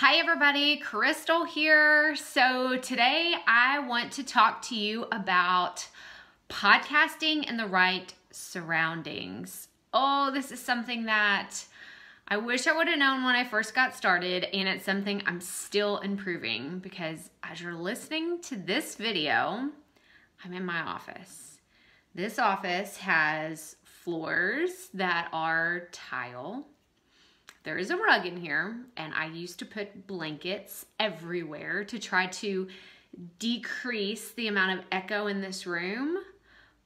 Hi everybody, Krystal here. So today I want to talk to you about podcasting in the right surroundings. Oh, this is something that I wish I would have known when I first got started, and it's something I'm still improving because as you're listening to this video, I'm in my office. This office has floors that are tile. There is a rug in here, and I used to put blankets everywhere to try to decrease the amount of echo in this room,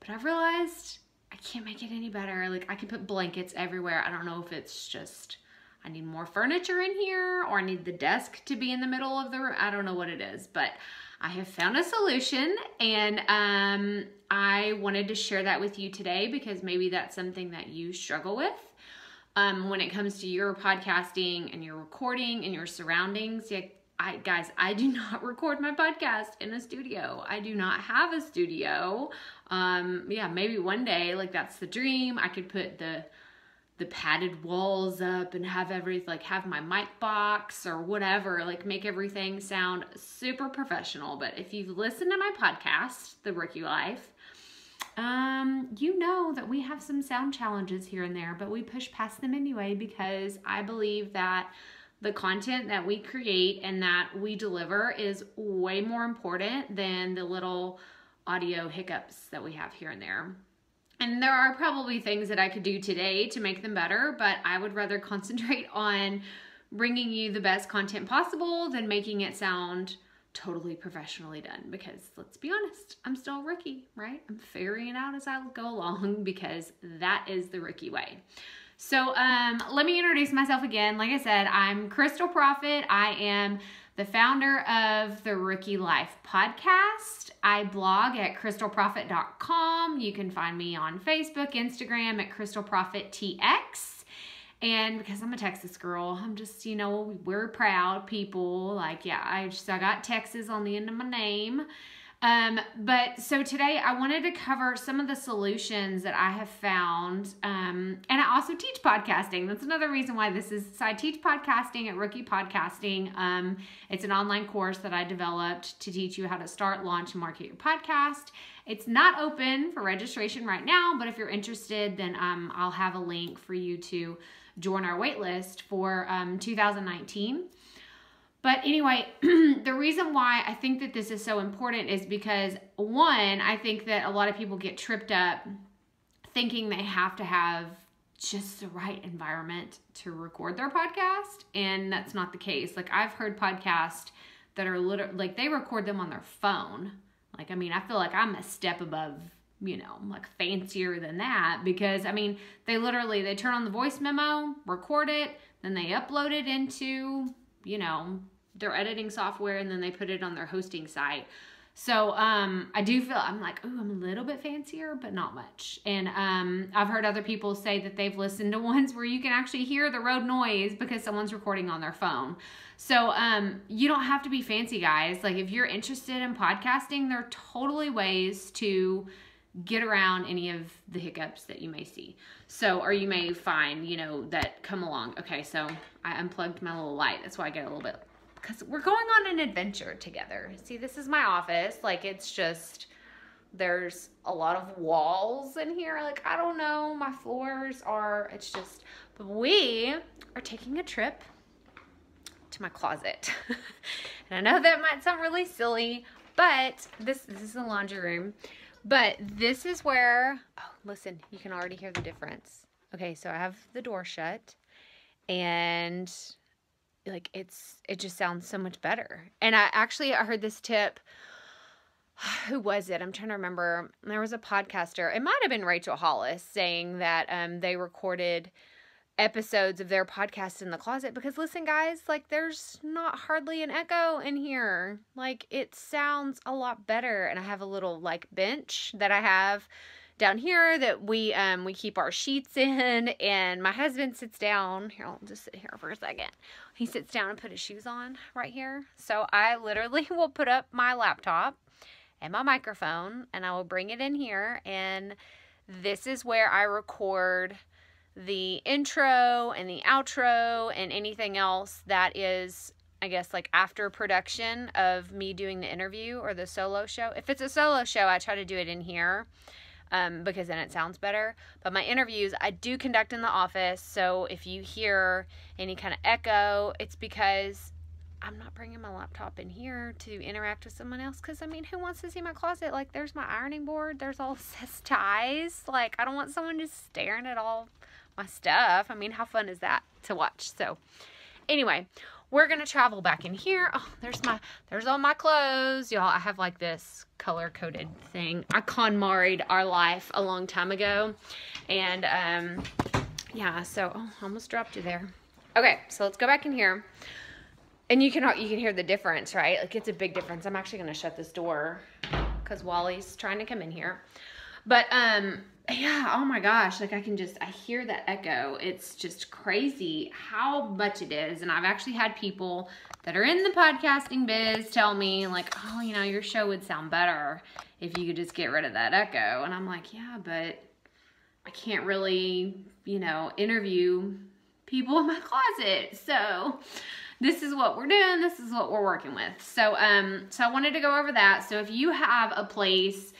but I've realized I can't make it any better. Like, I can put blankets everywhere. I don't know if it's just I need more furniture in here or I need the desk to be in the middle of the room. I don't know what it is, but I have found a solution, and I wanted to share that with you today because maybe that's something that you struggle with. When it comes to your podcasting and your recording and your surroundings. Guys, I do not record my podcast in a studio. I do not have a studio. Maybe one day, like, that's the dream. I could put the padded walls up and have have my mic box or whatever, like make everything sound super professional. But if you've listened to my podcast, The Rookie Life, you know that we have some sound challenges here and there, but we push past them anyway because I believe that the content that we create and that we deliver is way more important than the little audio hiccups that we have here and there. And there are probably things that I could do today to make them better, but I would rather concentrate on bringing you the best content possible than making it sound totally professionally done, because let's be honest, I'm still a rookie, right? I'm figuring it out as I go along because that is the rookie way. So let me introduce myself again. Like I said, I'm Krystal Proffitt. I am the founder of the Rookie Life podcast. I blog at krystalproffitt.com. You can find me on Facebook, Instagram at krystalprofittTX. And because I'm a Texas girl, I'm just, we're proud people. I got Texas on the end of my name. But so today I wanted to cover some of the solutions that I have found. And I also teach podcasting. That's another reason why so I teach podcasting at Rookie Podcasting. It's an online course that I developed to teach you how to start, launch, and market your podcast. It's not open for registration right now, but if you're interested, then I'll have a link for you to join our wait list for 2019. But anyway, the reason why I think that this is so important is because, one, I think that a lot of people get tripped up thinking they have to have just the right environment to record their podcast, and that's not the case. Like, I've heard podcasts that are literally, they record them on their phone. I feel like I'm a step above, fancier than that, because, they turn on the voice memo, record it, then they upload it into, their editing software, and then they put it on their hosting site. So I do feel, I'm a little bit fancier, but not much. And I've heard other people say that they've listened to ones where you can actually hear the road noise because someone's recording on their phone. So you don't have to be fancy, guys. Like, if you're interested in podcasting, there are totally ways to get around any of the hiccups that you may see. So, or you may find, that come along. Okay, so I unplugged my little light. That's why I get a little bit, because we're going on an adventure together. See, this is my office. It's just, there's a lot of walls in here. I don't know, my floors are, but we are taking a trip to my closet. And I know that might sound really silly, but this is the laundry room. But this is where, oh, listen, you can already hear the difference. Okay, so I have the door shut, and it just sounds so much better. And I heard this tip. Who was it? I'm trying to remember. There was a podcaster. It might have been Rachel Hollis saying that they recorded episodes of their podcast in the closet because, listen, guys, there's not hardly an echo in here. It sounds a lot better. And I have a little bench that I have down here that we keep our sheets in, and my husband sits down here. I'll just sit here for a second. He sits down and put his shoes on right here. So I literally will put up my laptop and my microphone, and I will bring it in here, and this is where I record the intro and the outro and anything else that is I guess, like after production of me doing the interview or the solo show. If it's a solo show, I try to do it in here because then it sounds better. But my interviews, I do conduct in the office. So if you hear any kind of echo, it's because I'm not bringing my laptop in here to interact with someone else. Because, I mean, who wants to see my closet? Like, there's my ironing board. There's all this ties. Like, I don't want someone just staring at all my stuff. I mean, how fun is that to watch? So, anyway, we're going to travel back in here. Oh, there's all my clothes. Y'all, I have, like, this color-coded thing. I KonMari'd our life a long time ago. And, yeah, so, oh, almost dropped you there. Okay, so let's go back in here. And you can hear the difference, right? Like, it's a big difference. I'm actually going to shut this door because Wally's trying to come in here. But, yeah, oh my gosh, like I hear that echo. It's just crazy how much it is. And I've actually had people that are in the podcasting biz tell me like, oh, you know, your show would sound better if you could just get rid of that echo. And I'm like, yeah, but I can't really, you know, interview people in my closet. So this is what we're doing. This is what we're working with. So, so I wanted to go over that. So if you have a place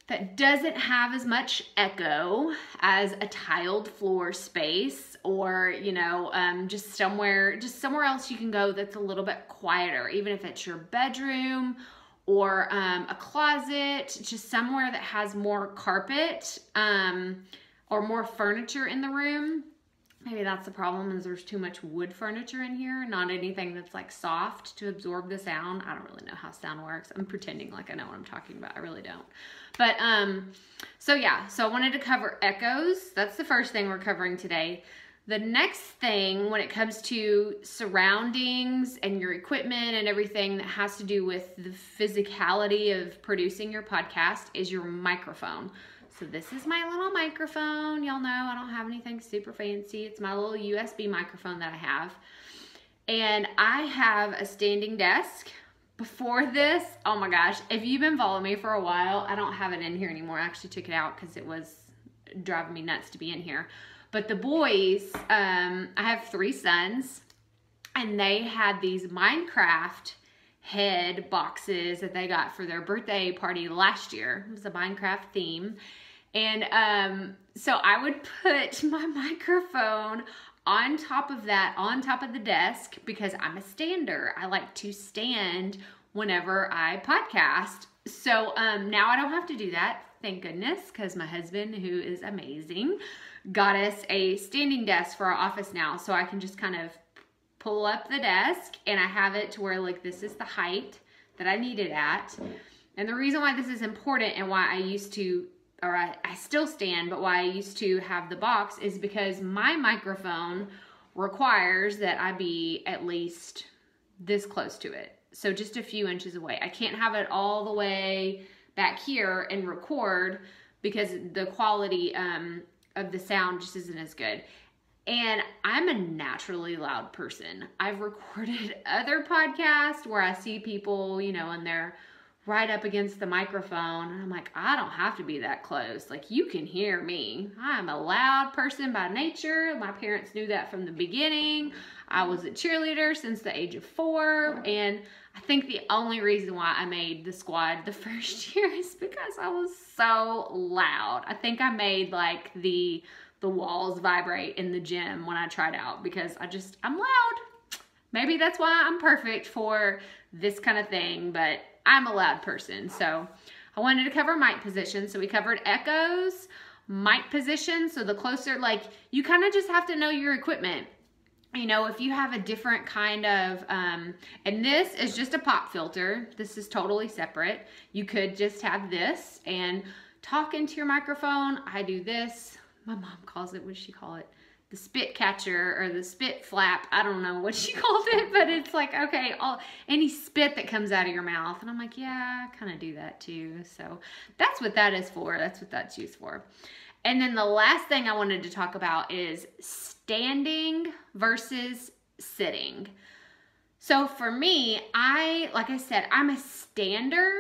that doesn't have as much echo as a tiled floor space, or, you know, just somewhere else you can go that's a little bit quieter, even if it's your bedroom or a closet, just somewhere that has more carpet or more furniture in the room. Maybe that's the problem, is there's too much wood furniture in here, not anything that's like soft to absorb the sound. I don't really know how sound works. I'm pretending like I know what I'm talking about. I really don't. But, so yeah, so I wanted to cover echoes. That's the first thing we're covering today. The next thing when it comes to surroundings and your equipment and everything that has to do with the physicality of producing your podcast is your microphone. So this is my little microphone. Y'all know I don't have anything super fancy. It's my little USB microphone that I have. And I have a standing desk. Before this, oh my gosh, if you've been following me for a while, I don't have it in here anymore. I actually took it out because it was driving me nuts to be in here. But the boys, I have 3 sons, and they had these Minecraft head boxes that they got for their birthday party last year. It was a Minecraft theme. And so I would put my microphone on top of that, on top of the desk, because I'm a stander. I like to stand whenever I podcast. So now I don't have to do that, thank goodness, because my husband, who is amazing, got us a standing desk for our office now. So I can just kind of pull up the desk, and I have it to where like this is the height that I need it at. And the reason why this is important and why I used to, or I still stand, but why I used to have the box is because my microphone requires that I be at least this close to it. So just a few inches away. I can't have it all the way back here and record because the quality of the sound just isn't as good. And I'm a naturally loud person. I've recorded other podcasts where I see people, you know, and they're right up against the microphone. And I'm like, I don't have to be that close. Like, you can hear me. I'm a loud person by nature. My parents knew that from the beginning. I was a cheerleader since the age of 4. And I think the only reason why I made the squad the first year is because I was so loud. I think I made like the walls vibrate in the gym when I tried out because I'm loud. Maybe that's why I'm perfect for this kind of thing, but I'm a loud person. So I wanted to cover mic position. So we covered echoes, mic position. So the closer, like, you kind of just have to know your equipment. You know, if you have a different kind of, and this is just a pop filter. This is totally separate. You could just have this and talk into your microphone. I do this. My mom calls it, what does she call it? The spit catcher or the spit flap. I don't know what she called it, but it's like, okay, any spit that comes out of your mouth. And I'm like, yeah, I kind of do that too. So that's what that is for. That's what that's used for. And then the last thing I wanted to talk about is standing versus sitting. So for me, like I said, I'm a stander,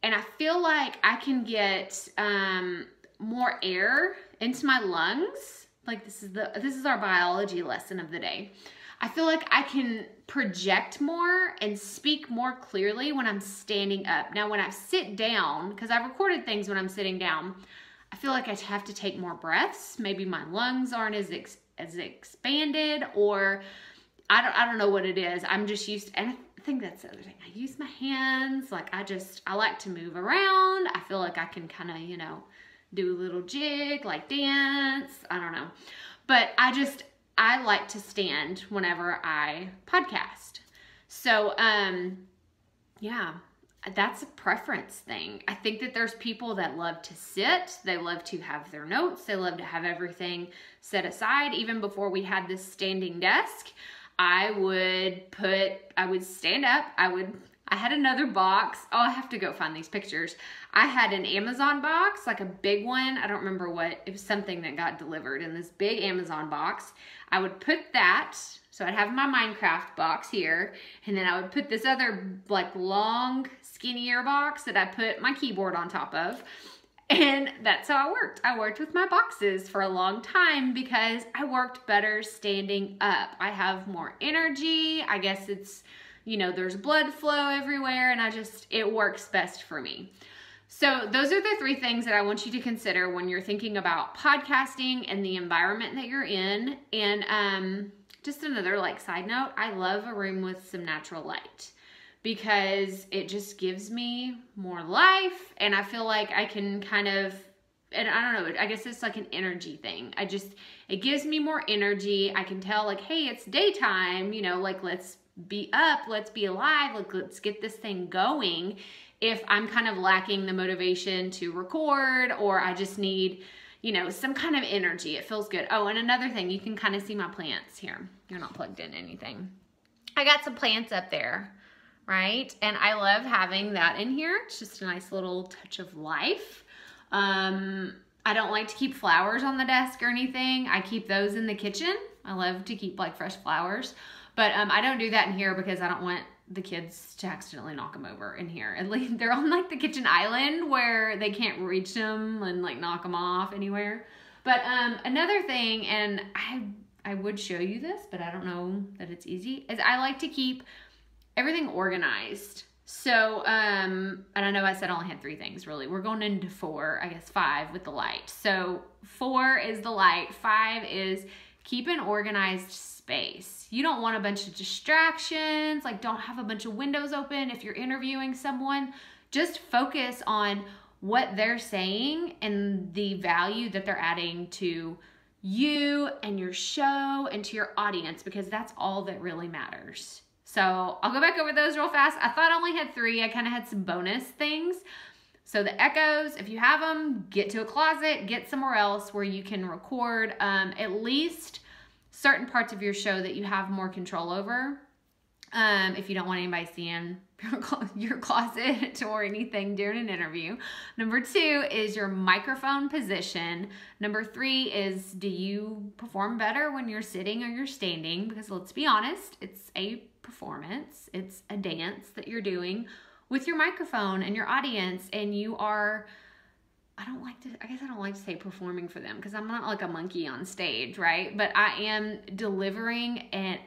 and I feel like I can get more air into my lungs. Like this is our biology lesson of the day. I feel like I can project more and speak more clearly when I'm standing up. Now, when I sit down, because I've recorded things when I'm sitting down, I feel like I have to take more breaths. Maybe my lungs aren't as expanded, or I don't know what it is. I'm just used to, and I think that's the other thing. I use my hands. Like I like to move around. I feel like I can kind of, you know, do a little jig, like dance. I don't know. But I like to stand whenever I podcast. So, yeah, that's a preference thing. I think that there's people that love to sit. They love to have their notes. They love to have everything set aside. Even before we had this standing desk, I would stand up. I had another box. Oh, I have to go find these pictures. I had an Amazon box, like a big one. I don't remember what, it was something that got delivered in this big Amazon box. I would put that, so I'd have my Minecraft box here, and then I would put this other like long, skinnier box that I put my keyboard on top of. And that's how I worked. I worked with my boxes for a long time because I worked better standing up. I have more energy. I guess it's, you know, there's blood flow everywhere, and it works best for me. So those are the 3 things that I want you to consider when you're thinking about podcasting and the environment that you're in. And just another like side note, I love a room with some natural light because it just gives me more life, and I feel like I can kind of, and I don't know, I guess it's like an energy thing. It gives me more energy. I can tell like, hey, it's daytime, you know, like let's be up, let's be alive, like let's get this thing going. If I'm kind of lacking the motivation to record, or I just need, you know, some kind of energy, it feels good. Oh, and another thing, you can kind of see my plants here. You're not plugged in anything. I got some plants up there, right? And I love having that in here. It's just a nice little touch of life. I don't like to keep flowers on the desk or anything. I keep those in the kitchen. I love to keep like fresh flowers. But I don't do that in here because I don't want the kids to accidentally knock them over in here. At least they're on like the kitchen island where they can't reach them and like knock them off anywhere. But another thing, and I would show you this, but I don't know that it's easy, is I like to keep everything organized. So, and I know I said I only had 3 things really. We're going into 4, I guess 5 with the light. So 4 is the light. 5 is keep an organized space. You don't want a bunch of distractions, like don't have a bunch of windows open if you're interviewing someone. Just focus on what they're saying and the value that they're adding to you and your show and to your audience, because that's all that really matters. So I'll go back over those real fast. I thought I only had 3. I kind of had some bonus things. So the echoes, if you have them, get to a closet, get somewhere else where you can record at least certain parts of your show that you have more control over. If you don't want anybody seeing your closet or anything during an interview. Number 2 is your microphone position. Number 3 is, do you perform better when you're sitting or you're standing? Because let's be honest, it's a performance. It's a dance that you're doing with your microphone and your audience, and you are, I guess I don't like to say performing for them because I'm not like a monkey on stage, right? But I am delivering an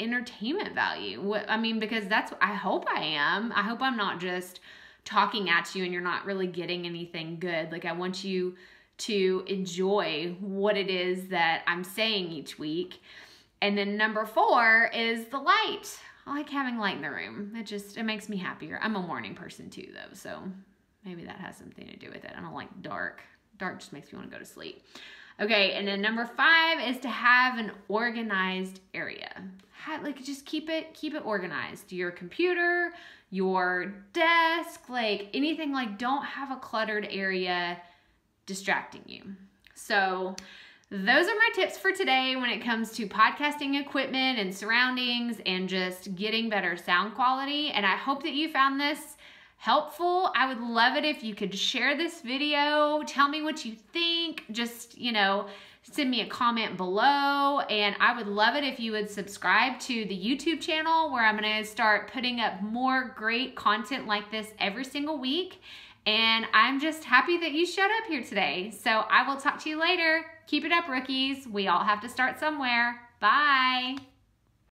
entertainment value. I mean, because I hope I am. I hope I'm not just talking at you and you're not really getting anything good. Like I want you to enjoy what it is that I'm saying each week. And then number 4 is the light. I like having light in the room. It makes me happier. I'm a morning person too though, so maybe that has something to do with it. I don't like dark. Dark just makes me want to go to sleep. Okay, and then number 5 is to have an organized area. Just keep it organized. Your computer, your desk, like anything, like don't have a cluttered area distracting you. So those are my tips for today when it comes to podcasting equipment and surroundings and just getting better sound quality. And I hope that you found this helpful. I would love it if you could share this video. Tell me what you think. Just, send me a comment below. And I would love it if you would subscribe to the YouTube channel where I'm going to start putting up more great content like this every single week. And I'm just happy that you showed up here today. So I will talk to you later. Keep it up, rookies. We all have to start somewhere. Bye.